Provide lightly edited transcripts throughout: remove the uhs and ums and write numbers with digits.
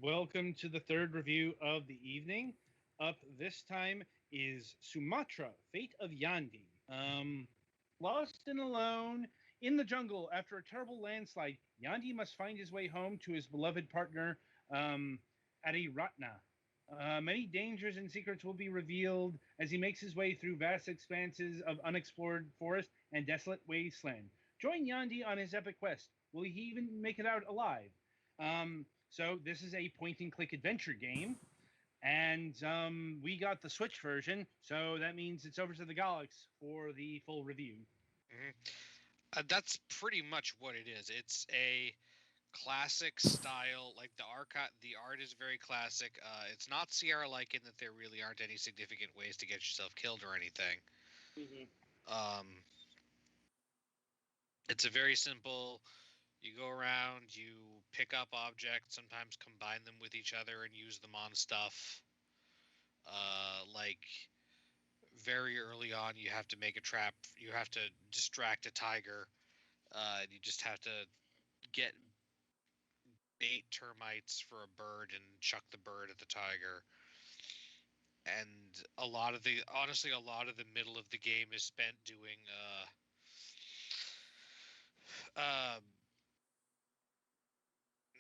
Welcome to the third review of the evening. Up this time is Sumatra, Fate of Yandi. Lost and alone in the jungle after a terrible landslide, Yandi must find his way home to his beloved partner, Adiratna. Many dangers and secrets will be revealed as he makes his way through vast expanses of unexplored forest and desolate wasteland. Join Yandi on his epic quest. Will he even make it out alive? So this is a point and click adventure game, and we got the Switch version, so that means it's over to the Galax for the full review. Mhm. That's pretty much what it is. It's a classic style, like the art is very classic. It's not Sierra-like in that there really aren't any significant ways to get yourself killed or anything. Mm-hmm. Um, it's a very simple. You go around, you pick up objects, sometimes combine them with each other and use them on stuff. Like very early on, you have to make a trap. You have to distract a tiger. And you just have to get bait termites for a bird and chuck the bird at the tiger. And a lot of the middle of the game is spent doing uh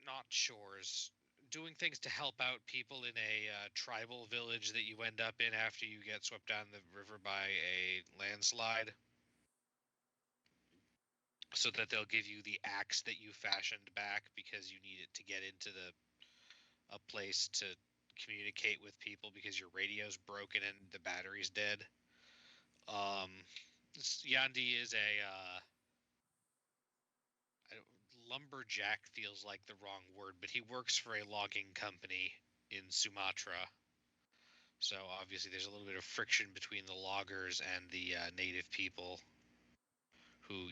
not chores, doing things to help out people in a tribal village that you end up in after you get swept down the river by a landslide, so that they'll give you the axe that you fashioned back because you need it to get into the a place to communicate with people because your radio's broken and the battery's dead. Um, Yandi is a lumberjack feels like the wrong word, but he works for a logging company in Sumatra. So obviously, there's a little bit of friction between the loggers and the native people who,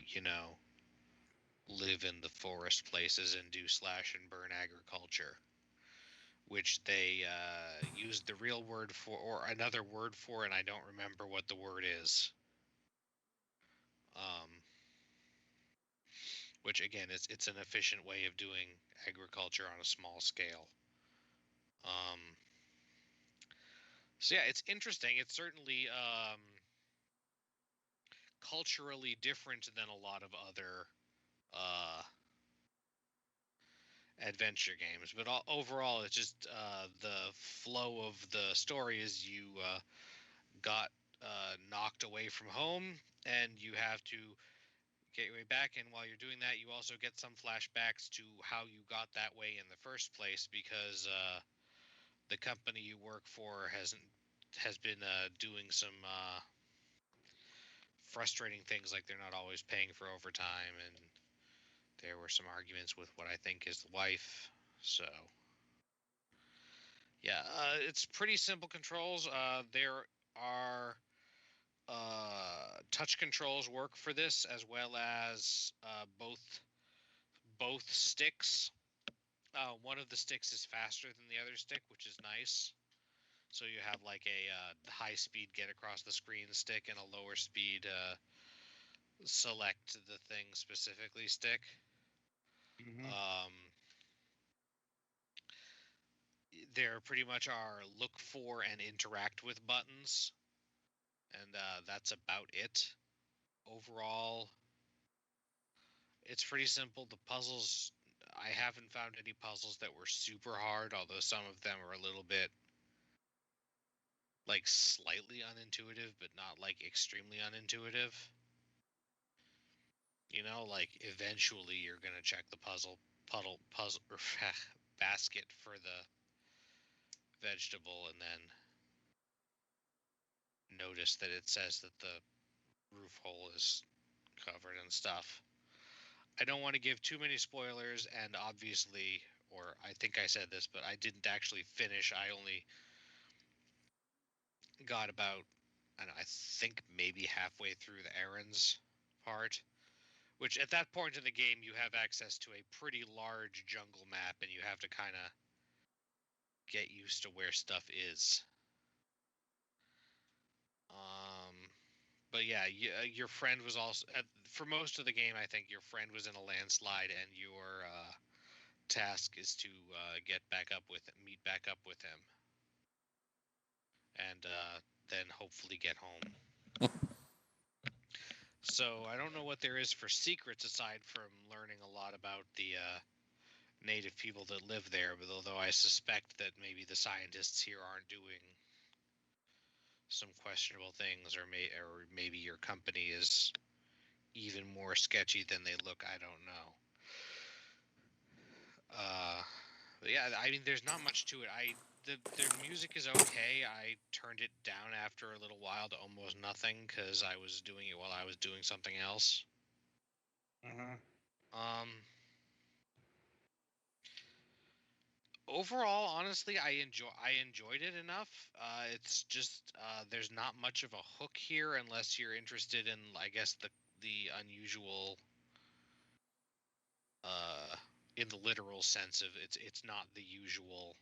live in the forest places and do slash and burn agriculture, which they use the real word for or another word for, and I don't remember what the word is. Um, which again, it's an efficient way of doing agriculture on a small scale. Um, so yeah, it's interesting. It's certainly culturally different than a lot of other uh, adventure games, but overall, it's just the flow of the story is you got knocked away from home, and you have to get your way back. And while you're doing that, you also get some flashbacks to how you got that way in the first place, because the company you work for has been doing some frustrating things, like they're not always paying for overtime, and there were some arguments with what I think is the wife. So yeah, it's pretty simple controls. There are touch controls work for this, as well as both sticks. One of the sticks is faster than the other stick, which is nice. So you have like a high speed get across the screen stick and a lower speed select the thing specifically stick. Mm-hmm. Um, there pretty much are look for and interact with buttons, and that's about it. Overall, it's pretty simple. The puzzles, I haven't found any puzzles that were super hard, although some of them are a little bit like slightly unintuitive, but not like extremely unintuitive. Like eventually you're gonna check the puzzle or basket for the vegetable, and then notice that it says that the roof hole is covered and stuff. I don't want to give too many spoilers, and obviously, or I think I said this, but I didn't actually finish. I only got about, I don't know, I think maybe halfway through the errands part, which at that point in the game, you have access to a pretty large jungle map, and you have to kind of get used to where stuff is. Um, but yeah, your friend was also, for most of the game, I think your friend was in a landslide, and your task is to meet back up with him, and then hopefully get home. So I don't know what there is for secrets aside from learning a lot about the native people that live there. But although I suspect that maybe the scientists here aren't doing some questionable things, or maybe your company is even more sketchy than they look. I don't know. But yeah, I mean, there's not much to it. Their music is okay. I turned it down after a little while to almost nothing because I was doing it while I was doing something else. Overall, honestly, I enjoyed it enough. It's just there's not much of a hook here unless you're interested in, I guess, the unusual, in the literal sense of it's not the usual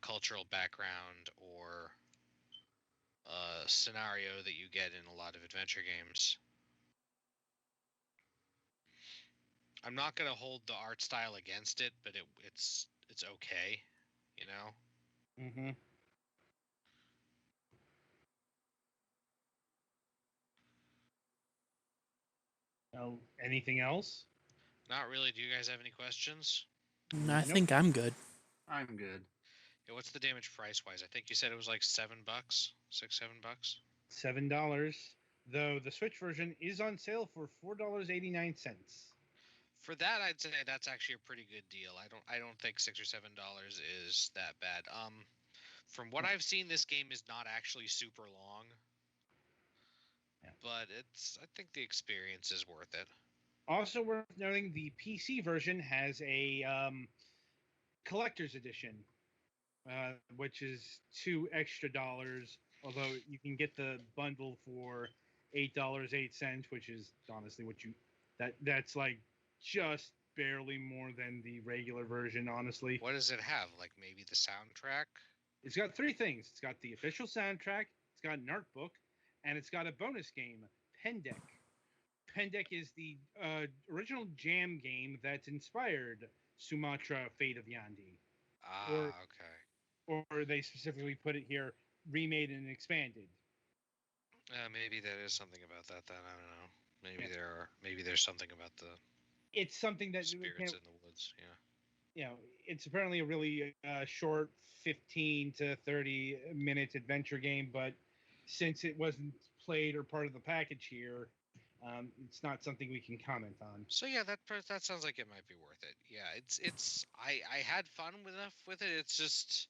cultural background or scenario that you get in a lot of adventure games. I'm not gonna hold the art style against it, but it's okay, you know. Mm-hmm. Oh, anything else? Not really. Do you guys have any questions? I think I'm good. I'm good. Yeah, what's the damage price wise? I think you said it was like $7, $6, $7. $7. Though the Switch version is on sale for $4.89. For that, I'd say that's actually a pretty good deal. I don't think $6 or $7 is that bad. From what I've seen, this game is not actually super long. Yeah. But I think the experience is worth it. Also worth noting, the PC version has a collector's edition, which is $2 extra, although you can get the bundle for $8.08, which is honestly that's like just barely more than the regular version, honestly. What does it have? Like maybe the soundtrack? It's got 3 things. It's got the official soundtrack, it's got an art book, and it's got a bonus game, Pendek. Pendek is the original Jam game that inspired Sumatra: Fate of Yandi. Okay. Or they specifically put it here, remade and expanded. Maybe there is something about that. Then I don't know. Maybe there's something about the. It's something that spirits in the woods. Yeah. You know, it's apparently a really short 15 to 30-minute adventure game, but since it wasn't played or part of the package here, it's not something we can comment on. So yeah, that sounds like it might be worth it. Yeah, I had fun enough with it. It's just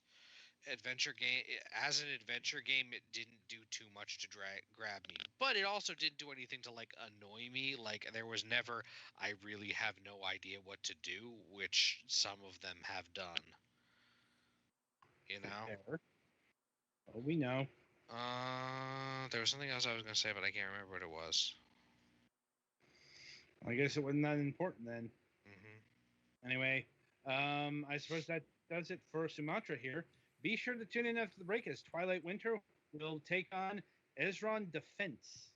adventure game. As an adventure game, it didn't do too much to grab me, but it also didn't do anything to like annoy me. Like there was never, I really have no idea what to do, which some of them have done. You know. Fair. Well, we know. There was something else I was gonna say, but I can't remember what it was. I guess it wasn't that important then. Mm-hmm. Anyway, I suppose that does it for Sumatra here. Be sure to tune in after the break as Twilight Winter will take on Ezron Defense.